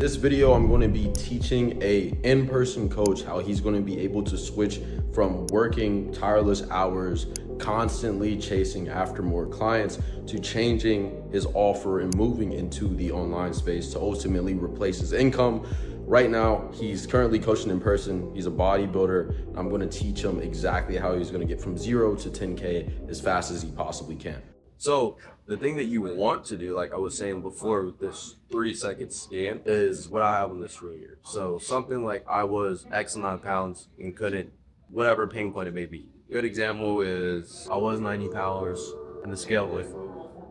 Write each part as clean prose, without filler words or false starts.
This video, I'm going to be teaching a in-person coach how he's going to be able to switch from working tireless hours, constantly chasing after more clients, to changing his offer and moving into the online space to ultimately replace his income. Right now, he's currently coaching in person. He's a bodybuilder. I'm going to teach him exactly how he's going to get from 0 to 10K as fast as he possibly can. So the thing that you want to do, like I was saying before with this 3-second scan, is what I have on this screen here. So something like I was X amount of pounds and couldn't, whatever pain point it may be. Good example is I was 90 pounds and the scale lift.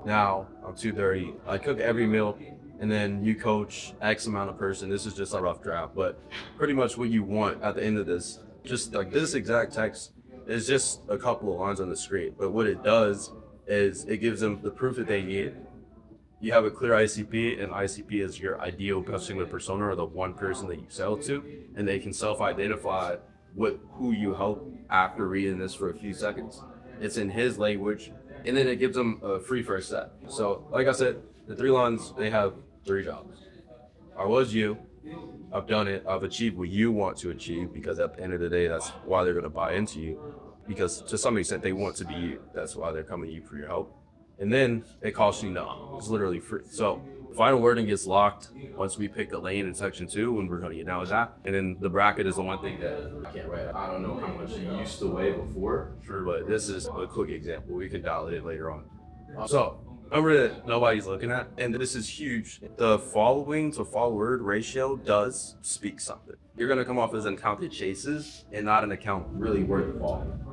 Now I'm 230. I cook every meal, and then you coach X amount of person. This is just a rough draft, but pretty much what you want at the end of this, just like this exact text is just a couple of lines on the screen. But what it does is it gives them the proof that they need. You have a clear ICP, and ICP is your ideal customer persona, or the one person that you sell to, and they can self-identify with who you help after reading this for a few seconds. It's in his language, and then it gives them a free first set. So like I said, the 3 lines, they have 3 jobs. I was you, I've done it, I've achieved what you want to achieve, because at the end of the day, that's why they're gonna buy into you. Because to some extent they want to be you. That's why they're coming to you for your help. And then it costs you nothing. It's literally free. So final wording gets locked once we pick a lane in section 2, and we're going to get down with that. And then the bracket is the one thing that I can't write. I don't know how much you used to weigh before, sure, but this is a quick example. We can dial it later on. So number that nobody's looking at, and this is huge. The following to forward ratio does speak something. You're going to come off as an account that chases and not an account really worth following.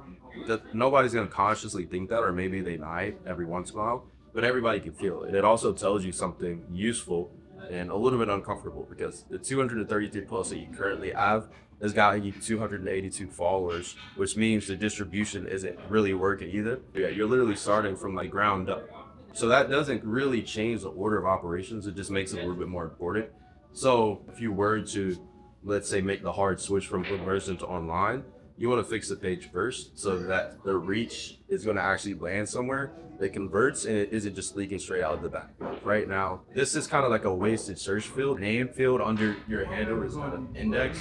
That nobody's going to consciously think that, or maybe they might every once in a while, but everybody can feel it. It also tells you something useful and a little bit uncomfortable, because the 233 plus that you currently have has got you 282 followers, which means the distribution isn't really working either. Yeah, you're literally starting from like ground up. So that doesn't really change the order of operations. It just makes it a little bit more important. So if you were to, let's say, make the hard switch from in-person to online, you want to fix the page first so that the reach is going to actually land somewhere that converts and it isn't just leaking straight out of the back. Right now, this is kind of like a wasted search field. Name field under your handle is not an index,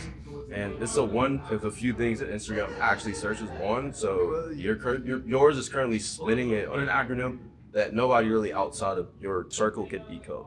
and it's a one of a few things that Instagram actually searches on. So yours is currently splitting it on an acronym that nobody really outside of your circle can decode.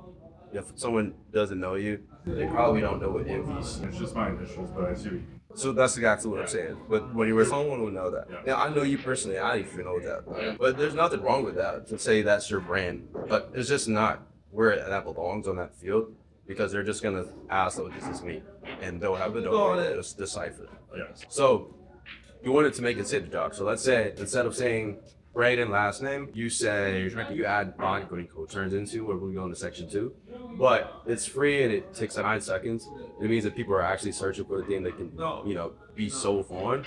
If someone doesn't know you, they probably don't know what MVs. It's just my initials, but I see. So that's exactly what I'm saying. But when you were someone would know that. Yeah, I know you personally. I didn't even know that. But there's nothing wrong with that to say that's your brand. But it's just not where that belongs on that field, because they're just gonna ask, "Oh, this is me," and they'll have the door to decipher it. Yes. So you want it to make it sit the job. So let's say instead of saying brand and last name, you say you add bodybuilding coach turns into, where we go into section 2. But it's free and it takes 9 seconds. It means that people are actually searching for the thing that can, be sold on.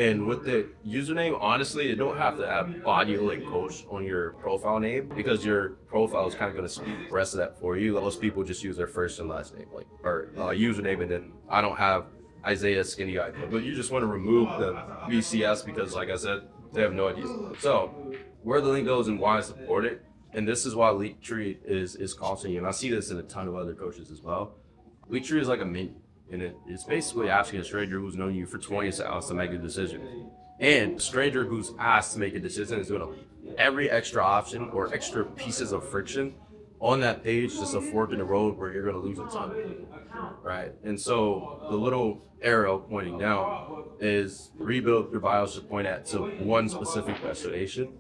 And with the username, honestly, you don't have to have bodybuilding coach on your profile name, because your profile is kind of going to speak the rest of that for you. Most people just use their first and last name, like, or username, and then I don't have Isaiah Skinny Guy. But you just want to remove the VCS because, like I said, they have no idea. So where the link goes and why it's important, and this is why Linktree is costing you, and I see this in a ton of other coaches as well. Linktree is like a menu, and it's basically asking a stranger who's known you for 20 seconds to make a decision. And a stranger who's asked to make a decision is going to leave every extra option or extra pieces of friction on that page, just a fork in the road where you're going to lose a ton, right? And so the little arrow pointing down is rebuild your bio should point at to one specific destination.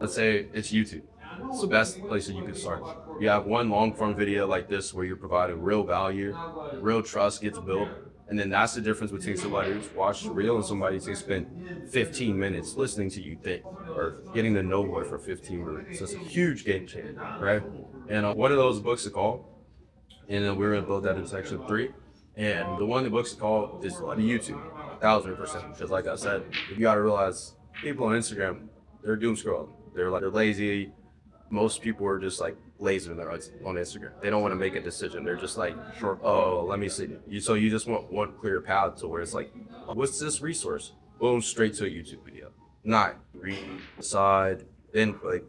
Let's say it's YouTube. It's the best place that you can start. You have one long form video like this where you're providing real value, real trust gets built. And then that's the difference between somebody who's watched a reel and somebody who's spent 15 minutes listening to you think, or getting to know you for 15 minutes. So it's a huge game changer, right? And one of those books is called, and then we're going to build that in section 3. And the one the book's called is the YouTube, 1000%. Because like I said, you got to realize people on Instagram, they're doom scrolling. They're lazy. Most people are just like lazy when they're on Instagram. They don't want to make a decision. They're just like, sure, oh, let me see. So you just want one clear path to where it's like, what's this resource? Boom, straight to a YouTube video. Not read, decide, then like,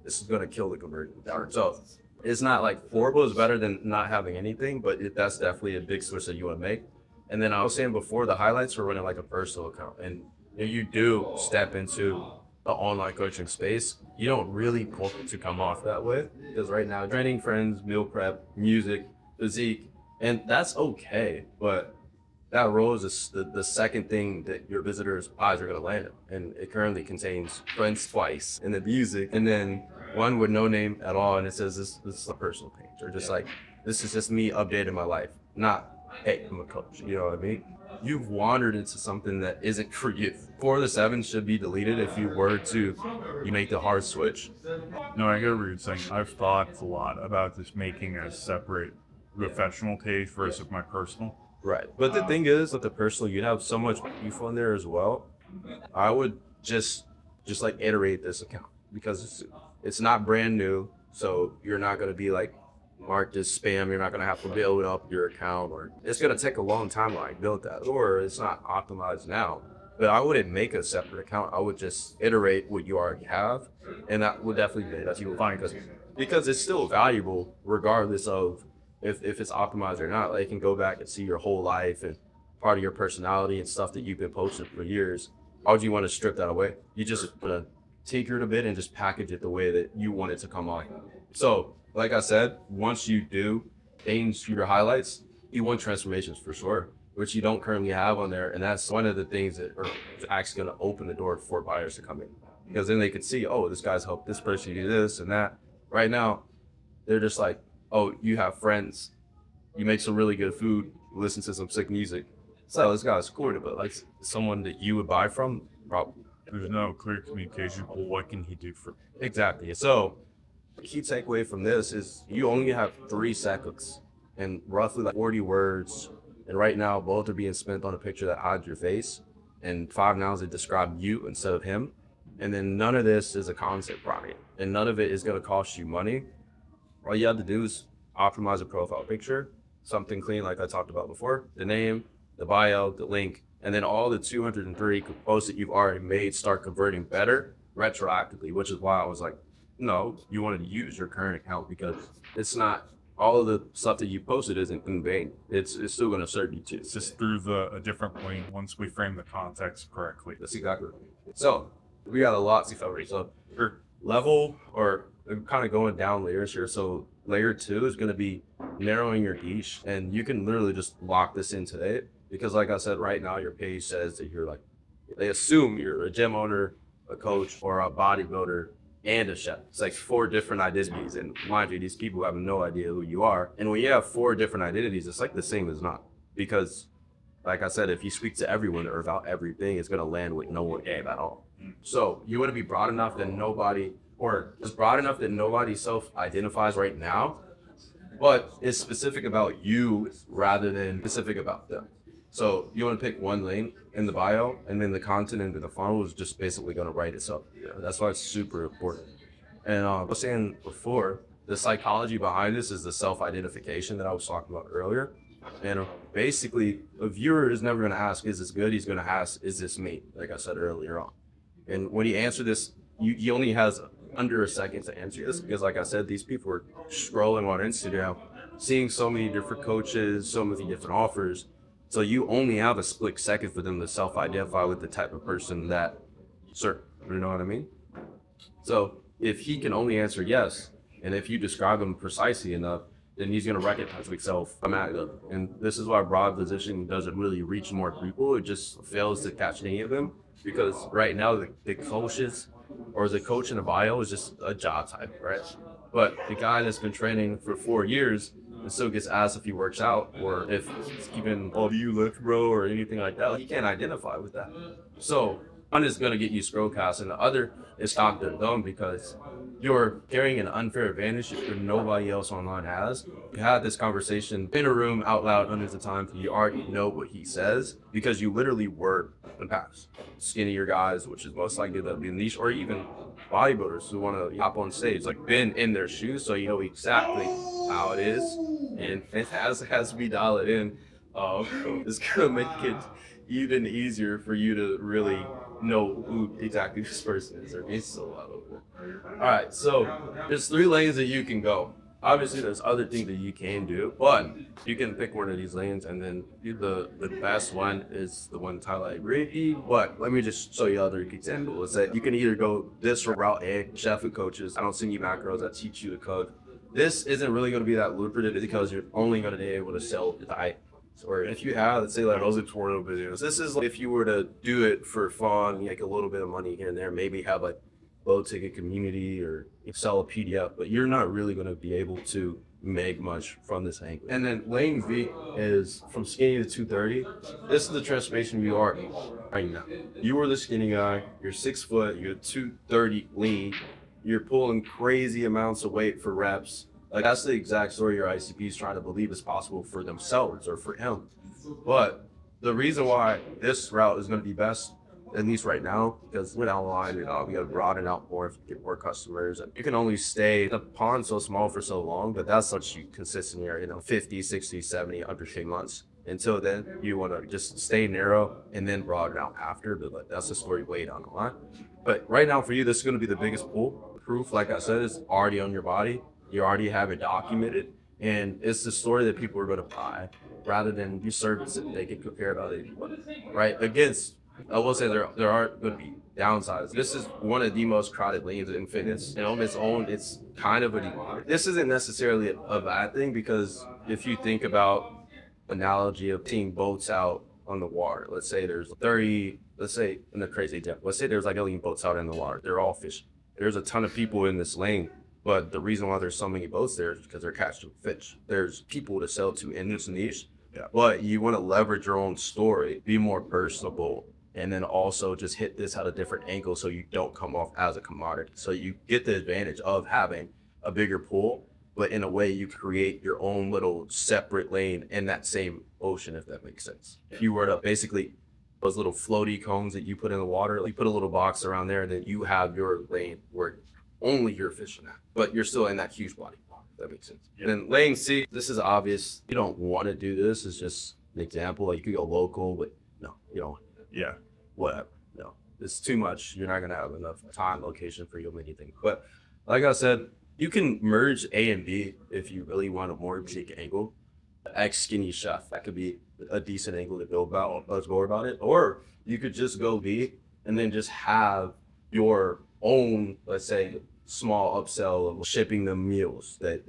this is going to kill the conversion. So It's not like horrible. It's better than not having anything, but that's definitely a big switch that you want to make. And then I was saying before, the highlights were running like a personal account, and if you do step into the online coaching space, you don't really want it to come off that way because right now, training, friends, meal prep, music, physique, and that's okay. But that role is the second thing that your visitors' eyes are going to land on. And it currently contains friends twice and then music, and then one with no name at all. And it says this is a personal page, or just like, this is just me updating my life, not, hey, I'm a coach. You know what I mean? You've wandered into something that isn't for you. 4 of the 7 should be deleted if you were to you make the hard switch. No, I get what you're saying. I've thought a lot about just making a separate professional page versus my personal. Right. But the thing is, with the personal, you'd have so much beef on there as well. I would just like iterate this account because it's not brand new, so you're not gonna be like marked as spam. You're not gonna have to build up your account, or it's gonna take a long time to like build that, or it's not optimized now. But I wouldn't make a separate account. I would just iterate what you already have, and that would definitely be that you will find because it's still valuable regardless of if it's optimized or not. Like, you can go back and see your whole life and part of your personality and stuff that you've been posting for years. How would you want to strip that away? You just tinker it a bit and just package it the way that you want it to come on. So, like I said, once you do change your highlights, you want transformations for sure, which you don't currently have on there. And that's one of the things that are actually going to open the door for buyers to come in. Because then they can see, oh, this guy's helped this person do this and that. Right now, they're just like, oh, you have friends, you make some really good food, listen to some sick music. So this guy's cool, but like someone that you would buy from, probably. There's no clear communication. Well, what can he do for me? Exactly. So the key takeaway from this is you only have 3 seconds and roughly like 40 words. And right now, both are being spent on a picture that hides your face, and 5 nouns that describe you instead of him. And then none of this is a concept project, and none of it is going to cost you money. All you have to do is optimize a profile picture, something clean like I talked about before, the name, the bio, the link, and then all the 203 posts that you've already made start converting better retroactively, which is why I was like, no, you wanted to use your current account because it's not all of the stuff that you posted isn't in vain. It's still going to serve you too. It's just through a different point once we frame the context correctly. That's exactly right. So we got a lot to cover. So for level or kind of going down layers here. So layer 2 is going to be narrowing your niche, and you can literally just lock this in today because, like I said, right now your page says that you're like, they assume you're a gym owner, a coach, or a bodybuilder and a chef. It's like 4 different identities, and mind you, these people have no idea who you are. And when you have 4 different identities, it's like the same as not, because like I said, if you speak to everyone or about everything, it's going to land with no one game at all. So you want to be broad enough that nobody, or just broad enough that nobody self-identifies right now, but it's specific about you rather than specific about them. So you want to pick one lane in the bio, and then the content into the funnel is just basically going to write itself. That's why it's super important. And I was saying before, the psychology behind this is the self-identification that I was talking about earlier. And basically, a viewer is never going to ask, is this good? He's going to ask, is this me? Like I said earlier on. And when he answered this, he only has under a second to answer this because, like I said, these people are scrolling on Instagram, seeing so many different coaches, so many different offers. So you only have a split second for them to self-identify with the type of person that, sir, you know what I mean? So if he can only answer yes, and if you describe him precisely enough, then he's going to recognize himself. I'm at it. And this is why broad positioning doesn't really reach more people. It just fails to catch any of them because right now the coaches or the coach in the bio is just a job type, right? But the guy that's been training for 4 years and still gets asked if he works out or if it's even, oh, do you lift, bro, or anything like that, he can't identify with that. So one is going to get you scrollcast, and the other is stop the dumb because you're carrying an unfair advantage that nobody else online has. You had this conversation in a room out loud hundreds of times, and you already know what he says because you literally were in the past. Skinnier guys, which is most likely to be a niche, or even bodybuilders who want to hop on stage, like been in their shoes, so you know exactly how it is, and it has to be dialed in. It's gonna make it even easier for you to really know who exactly this person is. Or it's so loud over there. All right, so there's 3 lanes that you can go. Obviously, there's other things that you can do, but you can pick one of these lanes, and then the best one is the one Tyler agree. But let me just show you other examples. That you can either go this route A, chef and coaches. I don't send you macros that teach you to cook. This isn't really going to be that lucrative because you're only going to be able to sell the diet. Or if you have, let's say, like those tutorial videos, this is like if you were to do it for fun, make a little bit of money here and there, maybe have like low ticket community or sell a PDF, but you're not really going to be able to make much from this angle. And then lane V is from skinny to 230. This is the transformation you are right now. You were the skinny guy, you're 6 foot, you're 230 lean, you're pulling crazy amounts of weight for reps. Like that's the exact story your ICP is trying to believe is possible for themselves or for him. But the reason why this route is going to be best, at least right now, because we're online, we got to broaden out more if you get more customers. And you can only stay the pond so small for so long, but that's such you consistent here, 50, 60, 70, 100K months. Until then, you want to just stay narrow and then broaden out after. But that's the story way down the line. But right now for you, this is going to be the biggest pull. Proof, like I said, is already on your body. You already have it documented, and it's the story that people are going to buy rather than you service it. They can compare it to other people, right? Against, I will say there are going to be downsides. This is one of the most crowded lanes in fitness, and on its own, it's kind of a. This isn't necessarily a bad thing because if you think about analogy of seeing boats out on the water, let's say there's 30. Let's say in a crazy example, let's say there's like 1,000,000 boats out in the water. They're all fishing. There's a ton of people in this lane. But the reason why there's so many boats there is because they're catching fish. There's people to sell to in this niche, but you want to leverage your own story, be more personable, and then also just hit this at a different angle so you don't come off as a commodity. So you get the advantage of having a bigger pool, but in a way you create your own little separate lane in that same ocean, if that makes sense. If you were to basically those little floaty cones that you put in the water, you put a little box around there, and then you have your lane where only you're fishing at, but you're still in that huge body. If that makes sense. And then lane C, this is obvious. You don't want to do this. It's just an example. Like you could go local, but no, you don't. Yeah. Whatever. No, it's too much. You're not gonna have enough time, location for you anything. But like I said, you can merge A and B if you really want a more big angle. X skinny chef, that could be a decent angle to go about. Let's go about it. Or you could just go B and then just have your own, let's say, small upsell of shipping them meals that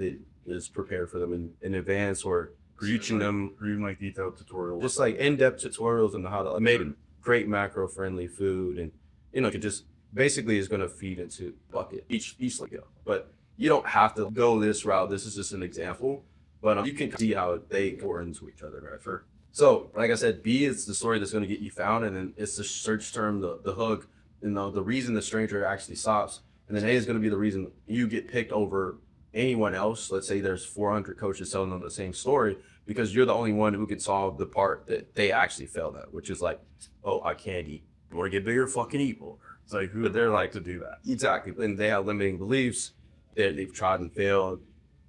is prepared for them in advance or reaching them, or even like detailed tutorials. just like in-depth tutorials on how to make great macro-friendly food, and it just basically is going to feed into bucket each like go. But you don't have to go this route. This is just an example, but you can see how they go into each other, right? So, like I said, B is the story that's going to get you found, and then it's the search term, the hook. The reason the stranger actually stops, and then A is going to be the reason you get picked over anyone else. Let's say there's 400 coaches selling them the same story because you're the only one who can solve the part that they actually failed at, which is like, oh, I can't eat. You want to get bigger? Fucking eat more. It's like, who would they're like to do that? Exactly. And they have limiting beliefs that they've tried and failed,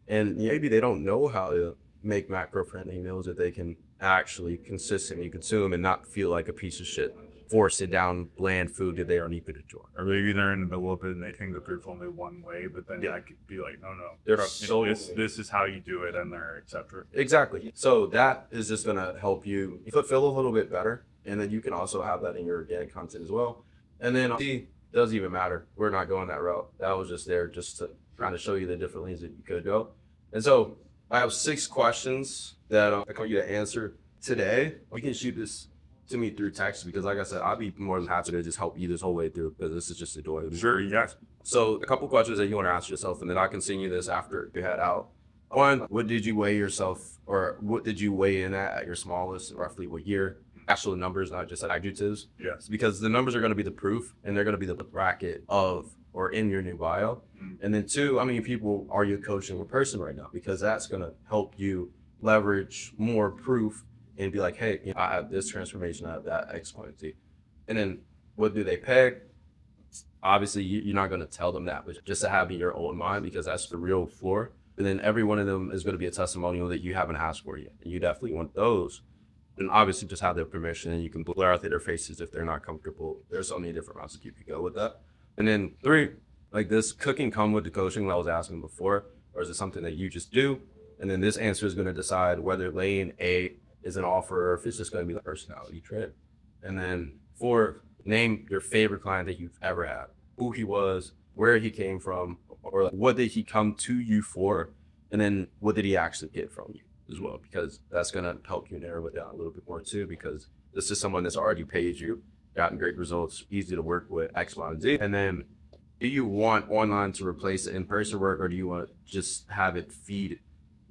and maybe they don't know how to make macro-friendly meals that they can actually consistently consume and not feel like a piece of shit. Force it down bland food that they don't even enjoy. Or maybe they're in the middle of it and they think that there's only one way, but then I could be like, no, They're trust me, so- this is how you do it, and they're etc. Exactly. So that is just gonna help you fulfill a little bit better, and then you can also have that in your organic content as well. And then C doesn't even matter. We're not going that route. That was just there just to trying to show you the different lanes that you could go. And so I have 6 questions that I want you to answer today. We can shoot this to me through text because, like I said, I'd be more than happy to just help you this whole way through because this is just a joy. Sure, yes. So a couple questions that you want to ask yourself, and then I can send you this after you head out. One, what did you weigh yourself, or what did you weigh in at your smallest, roughly what year? Actual numbers, not just adjectives. Yes. Because the numbers are going to be the proof, and they're going to be the bracket of or in your new bio. And then 2, how many people are you coaching in person right now? Because that's going to help you leverage more proof and be like, hey, I have this transformation, I have that X, Y, and Z. And then what do they pick? Obviously, you're not going to tell them that, but just to have in your own mind, because that's the real floor. And then every one of them is going to be a testimonial that you haven't asked for yet. And you definitely want those. And obviously just have their permission, and you can blur out their faces if they're not comfortable. There's so many different routes that you could go with that. And then 3, like this cooking come with the coaching that I was asking before, or is it something that you just do? And then this answer is going to decide whether lane A is an offer or if it's just going to be the personality trait. And then name your favorite client that you've ever had, who he was, where he came from, or like, what did he come to you for? And then what did he actually get from you as well? Because that's going to help you narrow it down a little bit more too, because this is someone that's already paid you, gotten great results, easy to work with, X, Y, and Z. And then do you want online to replace the in-person work, or do you want to just have it feed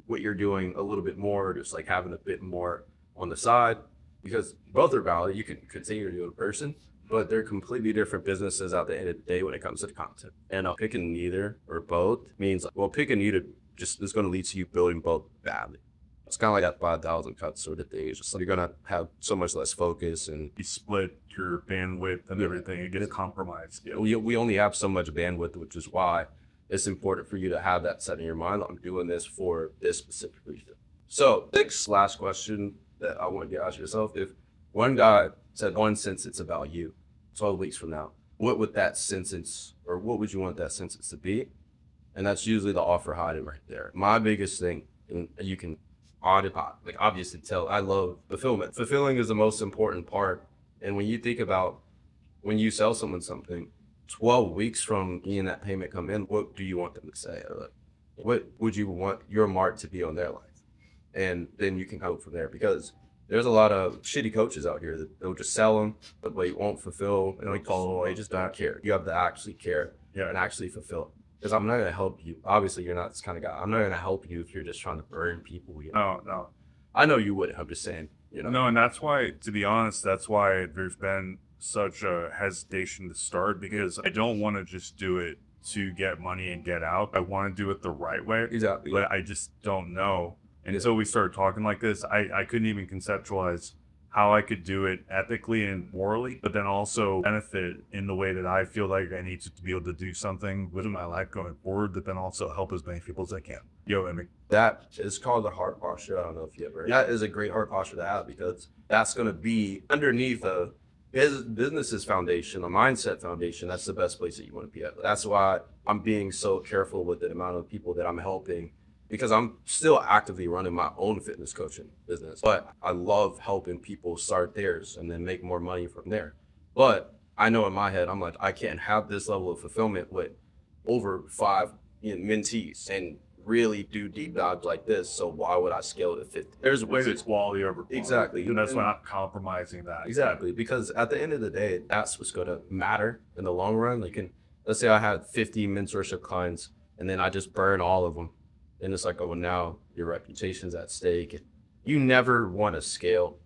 what you're doing a little bit more, just like having a bit more on the side? Because both are valid. You can continue to do it in person, but they're completely different businesses at the end of the day when it comes to the content. And picking neither or both means, well, picking neither just is going to lead to you building both badly. It's kind of like that 5,000 cuts sort of thing. It's just like you're going to have so much less focus, and You split your bandwidth and everything. It gets compromised. Yeah. we only have so much bandwidth, which is why it's important for you to have that set in your mind. I'm doing this for this specific reason. So next last question that I want you to ask yourself: if one guy said one sentence about you 12 weeks from now, what would that sentence, or what would you want that sentence to be? And that's usually the offer hiding right there. My biggest thing, and you can obviously tell, I love fulfillment. Fulfilling is the most important part. And when you think about when you sell someone something, 12 weeks from seeing that payment come in, what do you want them to say? Or what would you want your mark to be on their life? And then you can go from there, because there's a lot of shitty coaches out here that they'll just sell them, but they won't fulfill. And they just don't care. You have to actually care and actually fulfill. Because I'm not going to help you. Obviously, you're not this kind of guy. I'm not going to help you if you're just trying to burn people. No. I know you wouldn't. I'm just saying. No, and that's why, to be honest, that's why there's been such a hesitation to start, because I don't want to just do it to get money and get out. I want to do it the right way. Exactly. But I just don't know. And until we started talking like this, I couldn't even conceptualize how I could do it ethically and morally, but then also benefit in the way that I feel like I need to be able to do something with my life going forward, that then also help as many people as I can. That is called the heart posture. I don't know if you ever. That is a great heart posture to have, because that's going to be underneath a business's foundation, a mindset foundation. That's the best place that you want to be at. That's why I'm being so careful with the amount of people that I'm helping, because I'm still actively running my own fitness coaching business, but I love helping people start theirs and then make more money from there. But I know in my head, I'm like, I can't have this level of fulfillment with over 5 mentees and really do deep dives like this. So why would I scale to 50? There's ways. It's quality over quality. Exactly. And that's why I'm compromising that. Exactly. Because at the end of the day, that's what's going to matter in the long run. Let's say I had 50 mentorship clients and then I just burn all of them. And it's like, oh, well, now your reputation's at stake. You never want to scale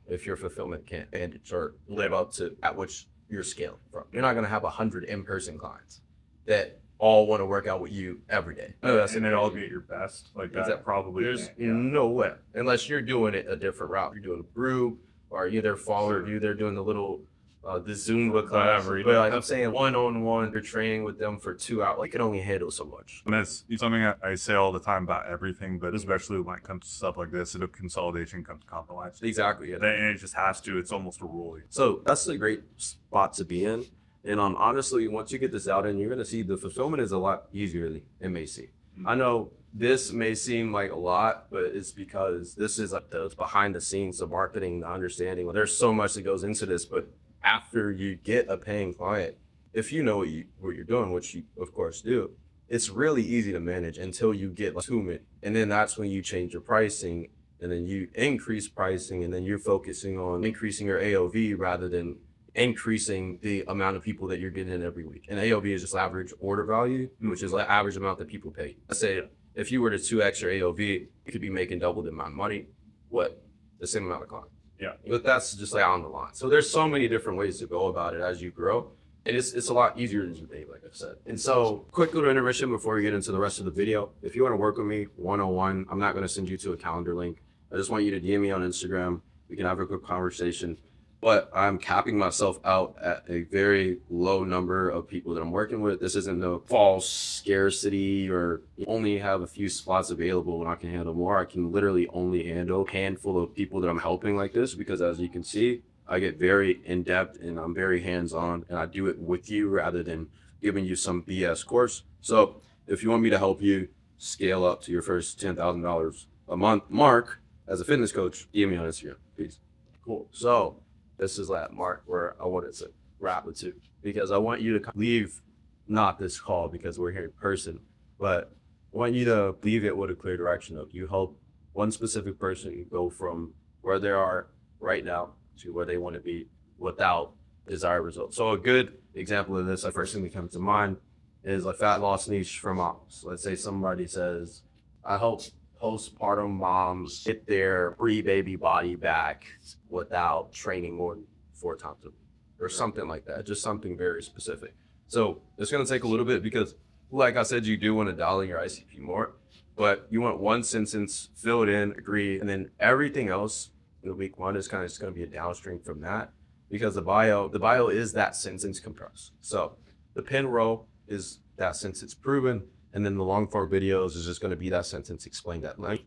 if your fulfillment can't manage or live up to at which you're scaling from. You're not going to have 100 in-person clients that all want to work out with you every day. And then all be at your best. Like that, Exactly. probably. There's no way, unless you're doing it a different route. You're doing a brew, or you're following you. They're doing the little the Zumba class. Whatever. But I'm saying one-on-one, you're training with them for 2 hours. You can only handle so much. And that's something I say all the time about everything, but especially when it comes to stuff like this, the consolidation comes to compromise. Exactly. Yeah. And it just has to. It's almost a rule. So that's a great spot to be in. And honestly, once you get this out, and you're going to see the fulfillment is a lot easier than it may seem. I know this may seem like a lot, but it's because this is like the behind the scenes, the marketing, the understanding. There's so much that goes into this, but after you get a paying client, if you know what you're doing, which you of course do, it's really easy to manage until you get attunement. And then that's when you change your pricing, and then you increase pricing, and then you're focusing on increasing your AOV rather than increasing the amount of people that you're getting in every week. And AOV is just average order value, which is the average amount that people pay. Let's say if you were to 2x your AOV, you could be making double the amount of money, the same amount of clients. Yeah. But that's just like on the line. So there's so many different ways to go about it as you grow. And it's a lot easier than you think, like I've said. And so quick little intermission before we get into the rest of the video. If you want to work with me one-on-one, I'm not going to send you to a calendar link. I just want you to DM me on Instagram. We can have a quick conversation. But I'm capping myself out at a very low number of people that I'm working with. This isn't no false scarcity or only have a few spots available when I can handle more. I can literally only handle a handful of people that I'm helping like this, because as you can see, I get very in-depth and I'm very hands-on, and I do it with you rather than giving you some BS course. So if you want me to help you, scale up to your first $10,000 a month mark as a fitness coach, DM me on Instagram. Peace. Cool. So this is that mark where I wanted to wrap it to, because I want you to leave not this call because we're here in person, but I want you to leave it with a clear direction of you help one specific person go from where they are right now to where they want to be without desired results. So a good example of this, the first thing that comes to mind is a fat loss niche for moms. Let's say somebody says, I help postpartum moms get their pre-baby body back without training more than 4 times a week or something like that, just something very specific. So it's going to take a little bit because, like I said, you do want to dial in your ICP more, but you want one sentence, fill it in, agree, and then everything else in the week 1 is kind of just going to be a downstream from that, because the bio is that sentence compressed. So the pin row is that sentence proven, and then the long form videos is just going to be that sentence explained at length.